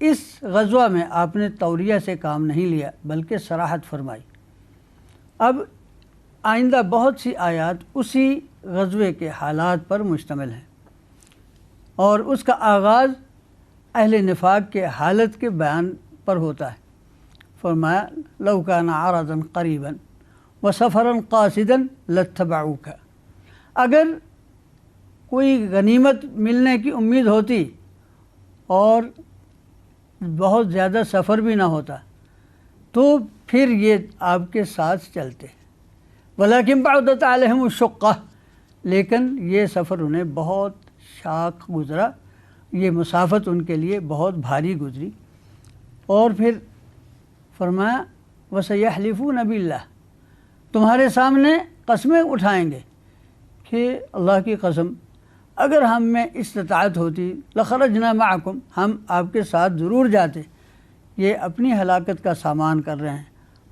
اس غزوہ میں آپ نے توریہ سے کام نہیں لیا بلکہ صراحت فرمائی۔ اب آئندہ بہت سی آیات اسی غزوے کے حالات پر مشتمل ہیں، اور اس کا آغاز اہل نفاق کے حالت کے بیان پر ہوتا ہے۔ فرمایا لو کان عرضا قریبا وسفرا قاصدا لاتبعوک، اگر کوئی غنیمت ملنے کی امید ہوتی اور بہت زیادہ سفر بھی نہ ہوتا تو پھر یہ آپ کے ساتھ چلتے، ولیکن بعدت علیہم الشقہ، لیکن یہ سفر انہیں بہت شاق گزرا، یہ مسافت ان کے لیے بہت بھاری گزری۔ اور پھر فرمایا وَسَيَحْلِفُونَ بِاللَّهِ، تمہارے سامنے قسمیں اٹھائیں گے کہ اللہ کی قسم اگر ہم میں استطاعت ہوتی لَخَرَجْنَا مَعَكُمْ، ہم آپ کے ساتھ ضرور جاتے۔ یہ اپنی ہلاکت کا سامان کر رہے ہیں،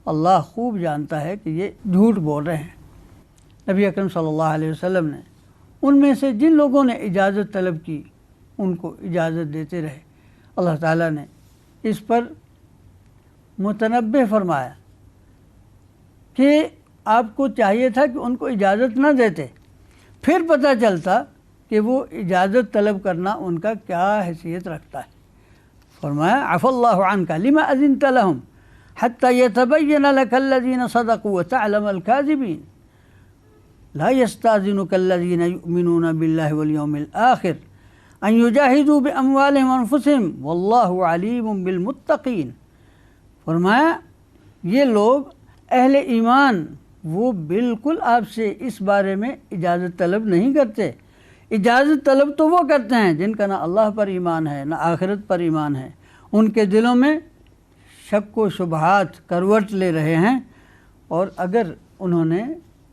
اللہ خوب جانتا ہے کہ یہ جھوٹ بول رہے ہیں۔ نبی اکرم صلی اللہ علیہ وسلم نے ان میں سے جن لوگوں نے اجازت طلب کی ان کو اجازت دیتے رہے۔ اللہ تعالیٰ نے اس پر متنبہ فرمایا کہ آپ کو چاہیے تھا کہ ان کو اجازت نہ دیتے، پھر پتہ چلتا کہ وہ اجازت طلب کرنا ان کا کیا حیثیت رکھتا ہے۔ فرمایا عفا اللہ عنک لما اذنت لهم حتى يتبين لك الذين صدقوا وتعلم الكاذبين لا يستأذنك الذين يؤمنون بالله واليوم الآخر ان يجاهدوا باموالهم وانفسهم والله عليم بالمتقين۔ فرمایا یہ لوگ اہل ایمان وہ بالکل آپ سے اس بارے میں اجازت طلب نہیں کرتے۔ اجازت طلب تو وہ کرتے ہیں جن کا نہ اللہ پر ایمان ہے نہ آخرت پر ایمان ہے، ان کے دلوں میں شک و شبہات کروٹ لے رہے ہیں، اور اگر انہوں نے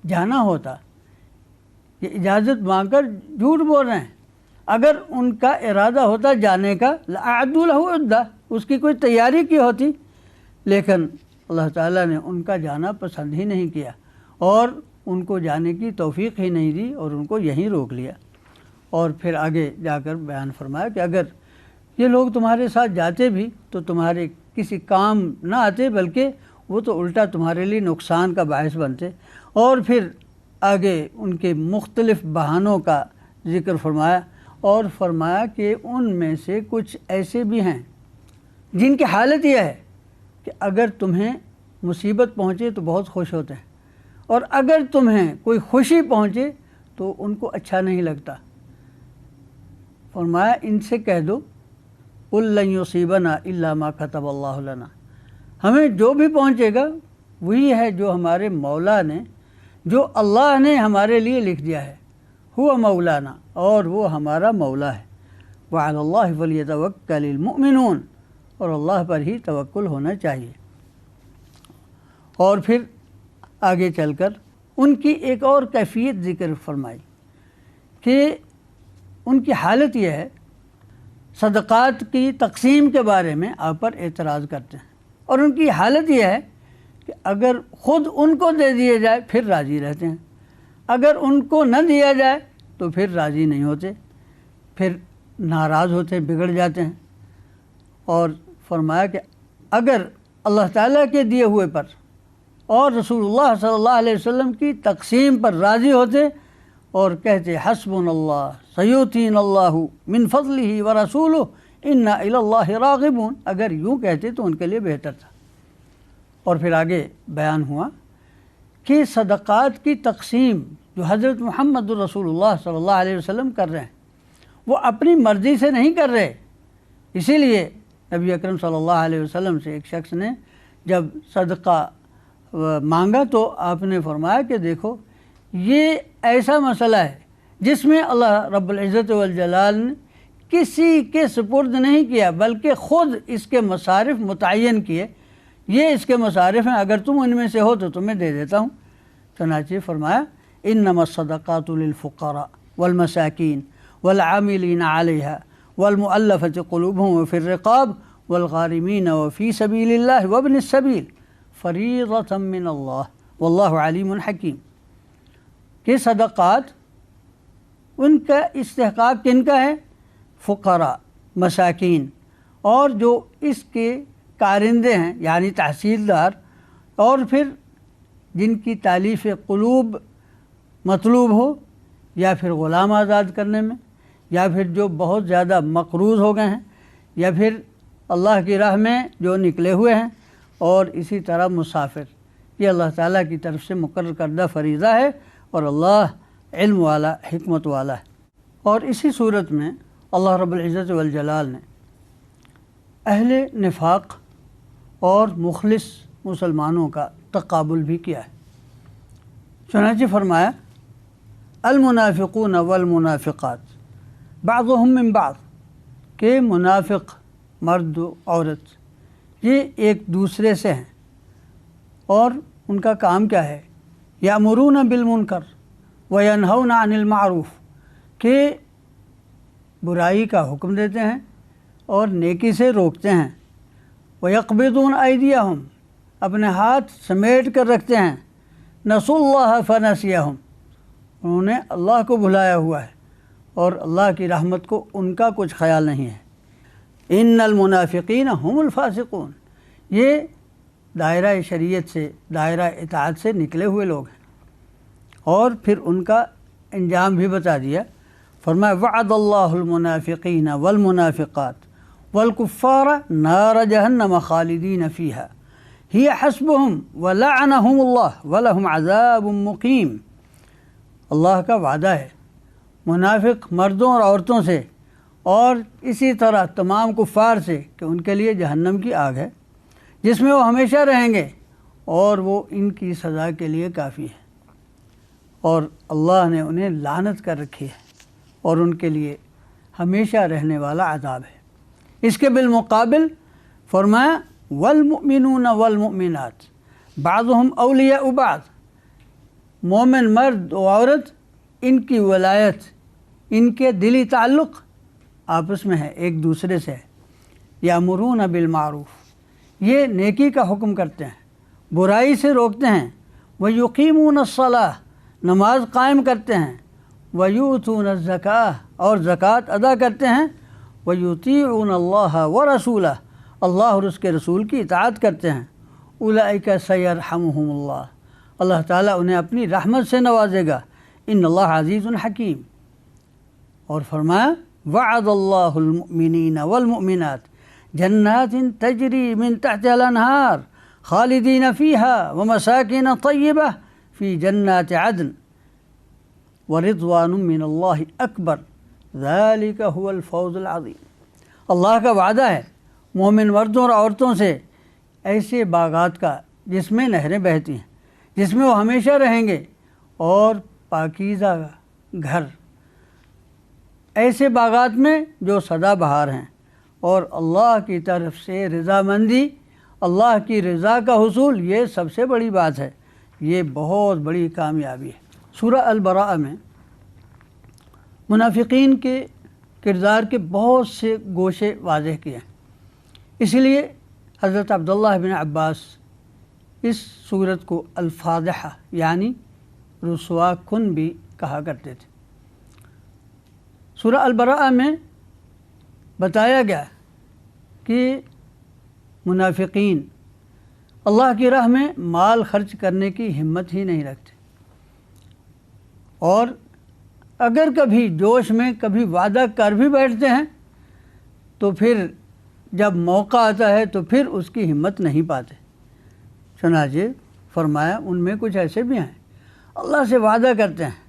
جانا ہوتا، یہ اجازت مانگ کر جھوٹ بول رہے ہیں، اگر ان کا ارادہ ہوتا جانے کا لأعدوا له عدہ، اس کی کوئی تیاری کی ہوتی، لیکن اللہ تعالیٰ نے ان کا جانا پسند ہی نہیں کیا اور ان کو جانے کی توفیق ہی نہیں دی اور ان کو یہیں روک لیا۔ اور پھر آگے جا کر بیان فرمایا کہ اگر یہ لوگ تمہارے ساتھ جاتے بھی تو تمہارے کسی کام نہ آتے، بلکہ وہ تو الٹا تمہارے لیے نقصان کا باعث بنتے۔ اور پھر آگے ان کے مختلف بہانوں کا ذکر فرمایا اور فرمایا کہ ان میں سے کچھ ایسے بھی ہیں جن کی حالت یہ ہے کہ اگر تمہیں مصیبت پہنچے تو بہت خوش ہوتے ہیں، اور اگر تمہیں کوئی خوشی پہنچے تو ان کو اچھا نہیں لگتا۔ فرمایا ان سے کہہ دو قُلْ لَن يُصِيبَنَا إِلَّا مَا كَتَبَ اللَّهُ لَنَا، ہمیں جو بھی پہنچے گا وہی ہے جو ہمارے مولا نے، جو اللہ نے ہمارے لیے لکھ دیا ہے، ہوا مولانا، اور وہ ہمارا مولا ہے۔ وَعَلَى اللَّهِ فَلْيَتَوَكَّلِ الْمُؤْمِنُونَ، اور اللہ پر ہی توکل ہونا چاہیے۔ اور پھر آگے چل کر ان کی ایک اور کیفیت ذکر فرمائی کہ ان کی حالت یہ ہے، صدقات کی تقسیم کے بارے میں آپ پر اعتراض کرتے ہیں، اور ان کی حالت یہ ہے کہ اگر خود ان کو دے دیے جائے پھر راضی رہتے ہیں، اگر ان کو نہ دیا جائے تو پھر راضی نہیں ہوتے، پھر ناراض ہوتے ہیں، بگڑ جاتے ہیں۔ اور فرمایا کہ اگر اللہ تعالیٰ کے دیے ہوئے پر اور رسول اللہ صلی اللہ علیہ وسلم کی تقسیم پر راضی ہوتے اور کہتے حسبنا اللہ سیؤتینا اللہ من فضلہ ورسولہ انا الی اللہ راغبون، اگر یوں کہتے تو ان کے لیے بہتر تھا۔ اور پھر آگے بیان ہوا کہ صدقات کی تقسیم جو حضرت محمد رسول اللہ صلی اللہ علیہ وسلم کر رہے ہیں وہ اپنی مرضی سے نہیں کر رہے، اسی لیے نبی اکرم صلی اللہ علیہ وسلم سے ایک شخص نے جب صدقہ مانگا تو آپ نے فرمایا کہ دیکھو یہ ایسا مسئلہ ہے جس میں اللہ رب العزت والجلال نے کسی کے سپرد نہیں کیا، بلکہ خود اس کے مصارف متعین کیے، یہ اس کے مصارف ہیں، اگر تم ان میں سے ہو تو تمہیں دے دیتا ہوں۔ چنانچہ فرمایا انما الصدقات للفقراء والمساکین والعاملین علیہا والمؤلفة قلوبهم وفی الرقاب والغارمین وفی سبیل اللہ وابن السبیل فریضة من اللہ واللہ علیم حکیم، کہ صدقات ان کا استحقاق کن کا ہے؟ فقراء، مساکین، اور جو اس کے کارندے ہیں یعنی تحصیلدار، اور پھر جن کی تالیف قلوب مطلوب ہو، یا پھر غلام آزاد کرنے میں، یا پھر جو بہت زیادہ مقروض ہو گئے ہیں، یا پھر اللہ کی راہ میں جو نکلے ہوئے ہیں، اور اسی طرح مسافر، یہ اللہ تعالیٰ کی طرف سے مقرر کردہ فریضہ ہے، اور اللہ علم والا، حکمت والا ہے۔ اور اسی صورت میں اللہ رب العزت والجلال نے اہل نفاق اور مخلص مسلمانوں کا تقابل بھی کیا ہے۔ چنانچہ فرمایا المنافقون والمنافقات بعضهم من بعض، کہ منافق مرد و عورت یہ ایک دوسرے سے ہیں، اور ان کا کام کیا ہے؟ یأمرون بالمنکر وینہون عن المعروف، کہ برائی کا حکم دیتے ہیں اور نیکی سے روکتے ہیں، ویقبضون ایدیہم، اپنے ہاتھ سمیٹ کر رکھتے ہیں، نسوا اللہ فنسیہم، انہوں نے اللہ کو بھلایا ہوا ہے اور اللہ کی رحمت کو ان کا کچھ خیال نہیں ہے۔ ان المنافقین هم الفاسقون، یہ دائرہ شریعت سے، دائرہ اطاعت سے نکلے ہوئے لوگ ہیں۔ اور پھر ان کا انجام بھی بتا دیا، فرمایا وعد اللہ المنافقین والمنافقات والکفار نار جہنم خالدین فیہا ہی حسبہم ولعنہم اللہ ولہم عذاب مقیم، اللہ کا وعدہ ہے منافق مردوں اور عورتوں سے اور اسی طرح تمام کفار سے کہ ان کے لیے جہنم کی آگ ہے جس میں وہ ہمیشہ رہیں گے، اور وہ ان کی سزا کے لیے کافی ہے، اور اللہ نے انہیں لعنت کر رکھی ہے اور ان کے لیے ہمیشہ رہنے والا عذاب ہے۔ اس کے بالمقابل فرمایا والمؤمنون والمؤمنات بعضهم اولیاء بعض، مومن مرد و عورت ان کی ولایت، ان کے دلی تعلق آپس میں ہے، ایک دوسرے سے ہے۔ یامرون بالمعروف، یہ نیکی کا حکم کرتے ہیں، برائی سے روکتے ہیں، ویقیمون الصلاۃ، نماز قائم کرتے ہیں، ویؤتون الزکاۃ، اور زکوٰۃ ادا کرتے ہیں، ویطیعون اللہ ورسولہ، اللہ اور اس کے رسول کی اطاعت کرتے ہیں، اولئک سیرحمہم اللہ، اللہ تعالیٰ انہیں اپنی رحمت سے نوازے گا، ان اللہ عزیز حکیم۔ اور فرمایا وعد اللہ المؤمنین والمؤمنات جنات تجری من تحتها الانہار خالدین فیہا ومساکن طیبہ فی جنات عدن ورضوان من اللہ اکبر ذالک هو الفوز العظیم۔ اللہ کا وعدہ ہے مومن مردوں اور عورتوں سے ایسے باغات کا جس میں نہریں بہتی ہیں، جس میں وہ ہمیشہ رہیں گے، اور پاکیزہ گھر، ایسے باغات میں جو سدا بہار ہیں، اور اللہ کی طرف سے رضامندی، اللہ کی رضا کا حصول، یہ سب سے بڑی بات ہے، یہ بہت بڑی کامیابی ہے۔ سورہ البراء میں منافقین کے کردار کے بہت سے گوشے واضح کیے ہیں، اسی لیے حضرت عبداللہ بن عباس اس سورت کو الفاضحہ یعنی رسوا کن بھی کہا کرتے تھے۔ سورہ البراء میں بتایا گیا کہ منافقین اللہ کی راہ میں مال خرچ کرنے کی ہمت ہی نہیں رکھتے، اور اگر کبھی جوش میں کبھی وعدہ کر بھی بیٹھتے ہیں تو پھر جب موقع آتا ہے تو پھر اس کی ہمت نہیں پاتے۔ چنانچہ فرمایا ان میں کچھ ایسے بھی ہیں اللہ سے وعدہ کرتے ہیں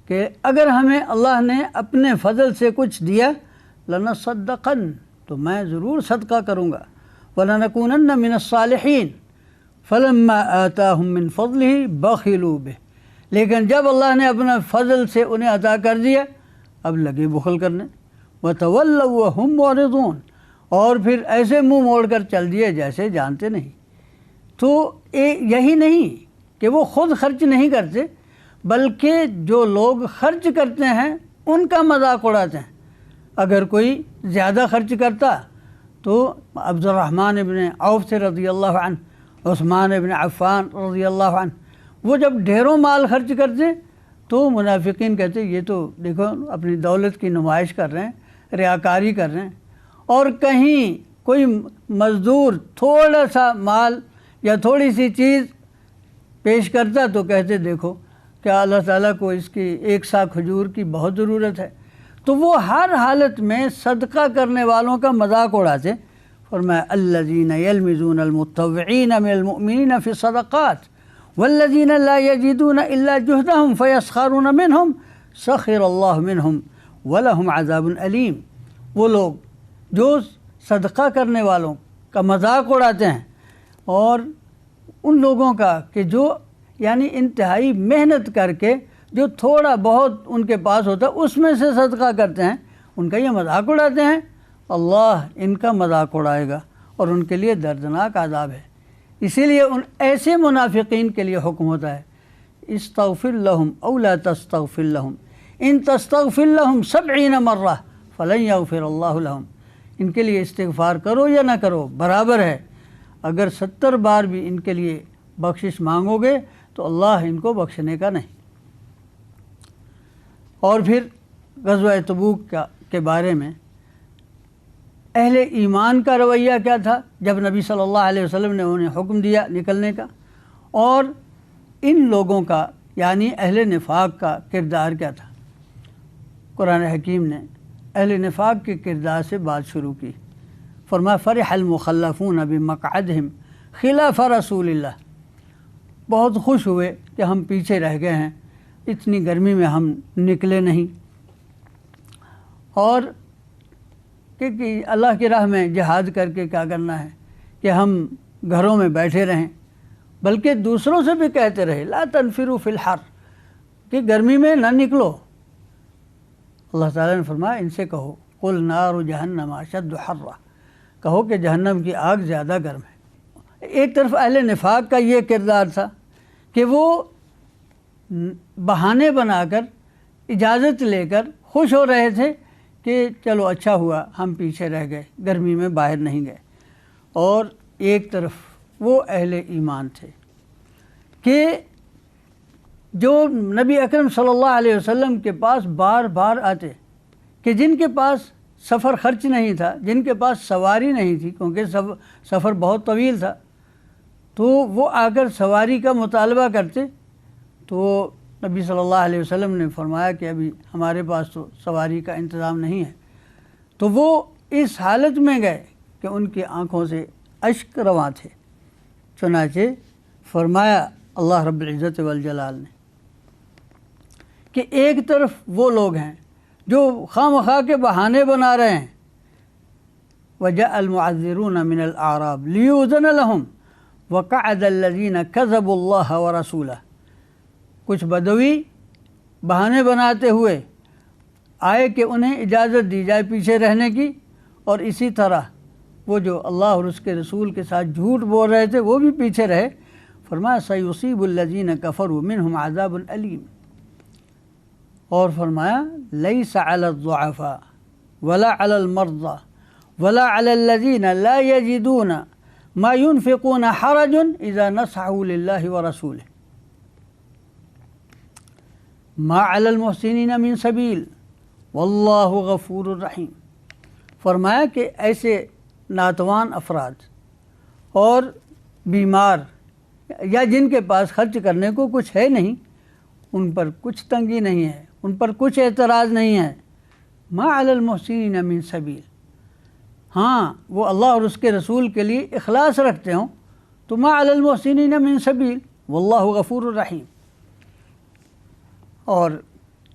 کہ اگر ہمیں اللہ نے اپنے فضل سے کچھ دیا لنصدقن، تو میں ضرور صدقہ کروں گا، وَلَنَكُونَنَّ مِنَ الصَّالِحِينَ فَلَمَّا آتَاهُم مِّن فَضْلِهِ بَخِلُوا بِهِ، لیکن جب اللہ نے اپنا فضل سے انہیں عطا کر دیا اب لگے بخل کرنے، وَتَوَلَّوْا وَهُمْ مُعْرِضُونَ، اور پھر ایسے منہ موڑ کر چل دیے جیسے جانتے نہیں۔ تو یہی نہیں کہ وہ خود خرچ نہیں کرتے، بلکہ جو لوگ خرچ کرتے ہیں ان کا مذاق اڑاتے ہیں۔ اگر کوئی زیادہ خرچ کرتا تو عبد الرحمن ابن عوف سے رضی اللہ عنہ، عثمان ابن عفان رضی اللہ عنہ، وہ جب ڈھیروں مال خرچ کرتے تو منافقین کہتے یہ تو دیکھو اپنی دولت کی نمائش کر رہے ہیں، ریاکاری کر رہے ہیں۔ اور کہیں کوئی مزدور تھوڑا سا مال یا تھوڑی سی چیز پیش کرتا تو کہتے دیکھو کہ اللہ تعالیٰ کو اس کی ایک سا کھجور کی بہت ضرورت ہے۔ تو وہ ہر حالت میں صدقہ کرنے والوں کا مذاق اڑاتے۔ فرمایا الذین یلمزون المتطوعین من المؤمنین فی الصدقات والذین لا یجدون الا جہدہم فیسخرون منہم سخر اللہ منہم ولہم عذاب علیم۔ وہ لوگ جو صدقہ کرنے والوں کا مذاق اڑاتے ہیں، اور ان لوگوں کا کہ جو یعنی انتہائی محنت کر کے جو تھوڑا بہت ان کے پاس ہوتا ہے اس میں سے صدقہ کرتے ہیں، ان کا یہ مذاق اڑاتے ہیں، اللہ ان کا مذاق اڑائے گا اور ان کے لیے دردناک عذاب ہے۔ اسی لیے ان ایسے منافقین کے لیے حکم ہوتا ہے استغفر لهم او لا تستغفر لهم ان تستغفر لهم 70 مرہ فلن یغفر اللہ لهم، ان کے لیے استغفار کرو یا نہ کرو برابر ہے، اگر 70 بار بھی ان کے لیے بخشش مانگو گے تو اللہ ان کو بخشنے کا نہیں۔ اور پھر غزوہ تبوک کے بارے میں اہل ایمان کا رویہ کیا تھا جب نبی صلی اللہ علیہ وسلم نے انہیں حکم دیا نکلنے کا، اور ان لوگوں کا یعنی اہل نفاق کا کردار کیا تھا۔ قرآن حکیم نے اہل نفاق کے کردار سے بات شروع کی۔ فرمایا فرح المخلفون بمقعدہم خلاف رسول اللہ، بہت خوش ہوئے کہ ہم پیچھے رہ گئے ہیں، اتنی گرمی میں ہم نکلے نہیں، اور کہ اللہ کی راہ میں جہاد کر کے کیا کرنا ہے کہ ہم گھروں میں بیٹھے رہیں، بلکہ دوسروں سے بھی کہتے رہے لا تنفروا فی الحر، کہ گرمی میں نہ نکلو۔ اللہ تعالیٰ نے فرمایا ان سے کہو قل نار جہنم اشد حرا، کہو کہ جہنم کی آگ زیادہ گرم ہے۔ ایک طرف اہل نفاق کا یہ کردار تھا کہ وہ بہانے بنا کر اجازت لے کر خوش ہو رہے تھے کہ چلو اچھا ہوا ہم پیچھے رہ گئے، گرمی میں باہر نہیں گئے۔ اور ایک طرف وہ اہل ایمان تھے کہ جو نبی اکرم صلی اللہ علیہ وسلم کے پاس بار بار آتے، کہ جن کے پاس سفر خرچ نہیں تھا، جن کے پاس سواری نہیں تھی، کیونکہ سفر بہت طویل تھا، تو وہ آ کر سواری کا مطالبہ کرتے، تو نبی صلی اللہ علیہ وسلم نے فرمایا کہ ابھی ہمارے پاس تو سواری کا انتظام نہیں ہے۔ تو وہ اس حالت میں گئے کہ ان کی آنکھوں سے اشک رواں تھے۔ چنانچہ فرمایا اللہ رب العزت والجلال نے کہ ایک طرف وہ لوگ ہیں جو خواہ مخواہ کے بہانے بنا رہے ہیں، وَجَاءَ الْمُعَذِّرُونَ مِنَ الْأَعْرَابِ لِيُؤْذَنَ لَهُمْ وَقَعَدَ الَّذِينَ كَذَبُوا اللَّهَ وَرَسُولَهُ۔ کچھ بدوی بہانے بناتے ہوئے آئے کہ انہیں اجازت دی جائے پیچھے رہنے کی، اور اسی طرح وہ جو اللہ اور اس کے رسول کے ساتھ جھوٹ بول رہے تھے وہ بھی پیچھے رہے۔ فرمایا سَيُصِيبُ الَّذِينَ كَفَرُوا مِنْهُمْ عَذَابٌ أَلِيمٌ، اور فرمایا لَيْسَ عَلَى الضُّعَفَاءِ وَلَا عَلَى الْمَرْضَى وَلَا عَلَى الَّذِينَ لَا يَجِدُونَ مَا يُنْفِقُونَ حَرَجٌ إِذَا نَصَحُوا لِلَّهِ وَرَسُولِهِ مَا عَلَى الْمُحْسِنِينَ مِنْ سَبِيلٍ وَاللَّهُ غَفُورٌ رَحِيمٌ۔ فرمایا کہ ایسے ناتوان افراد اور بیمار یا جن کے پاس خرچ کرنے کو کچھ ہے نہیں، ان پر کچھ تنگی نہیں ہے، ان پر کچھ اعتراض نہیں ہے۔ ما علی المحسنین من سبیل، ہاں وہ اللہ اور اس کے رسول کے لیے اخلاص رکھتے ہوں تو ما علی المحسنین من سبیل واللہ غفور الرحیم۔ اور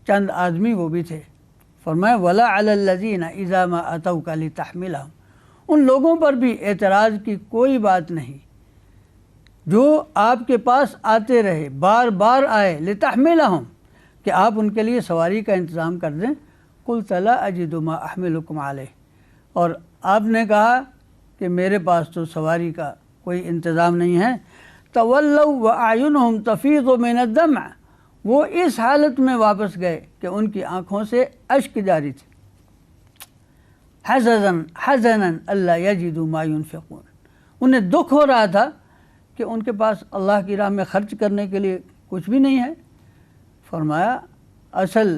چند آدمی وہ بھی تھے، فرمایا ولا علی الذین اذا ما اتوک لتحملہم، ان لوگوں پر بھی اعتراض کی کوئی بات نہیں جو آپ کے پاس آتے رہے، بار بار آئے، لتحملہم، کہ آپ ان کے لیے سواری کا انتظام کر دیں۔ قلت لا اجد ما احملکم علیہ، اور آپ نے کہا کہ میرے پاس تو سواری کا کوئی انتظام نہیں ہے۔ تولوا واعینہم تفیض من الدمع، وہ اس حالت میں واپس گئے کہ ان کی آنکھوں سے اشک جاری تھے۔ حزنا الا یجدوا ما ينفقون، انہیں دکھ ہو رہا تھا کہ ان کے پاس اللہ کی راہ میں خرچ کرنے کے لیے کچھ بھی نہیں ہے۔ فرمایا اصل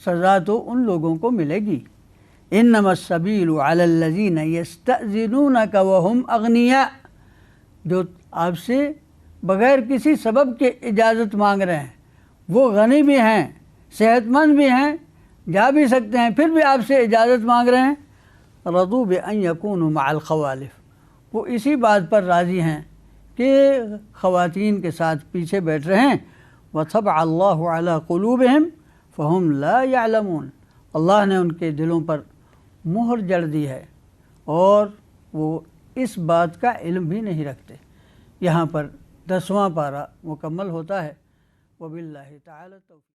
سزا تو ان لوگوں کو ملے گی۔ انما السبیل علی الذین یستأذنونک وهم اغنیاء، جو آپ سے بغیر کسی سبب کے اجازت مانگ رہے ہیں، وہ غنی بھی ہیں، صحت مند بھی ہیں، جا بھی سکتے ہیں، پھر بھی آپ سے اجازت مانگ رہے ہیں۔ رضوا بأن یکونوا مع الخوالف، وہ اسی بات پر راضی ہیں کہ خواتین کے ساتھ پیچھے بیٹھ رہے ہیں۔ وطبع اللہ علی قلوبہم فہم لا یعلمون، اللہ نے ان کے دلوں پر مہر جڑ دی ہے اور وہ اس بات کا علم بھی نہیں رکھتے۔ یہاں پر 10واں پارہ مکمل ہوتا ہے۔ وباللہ تعالی توفیق۔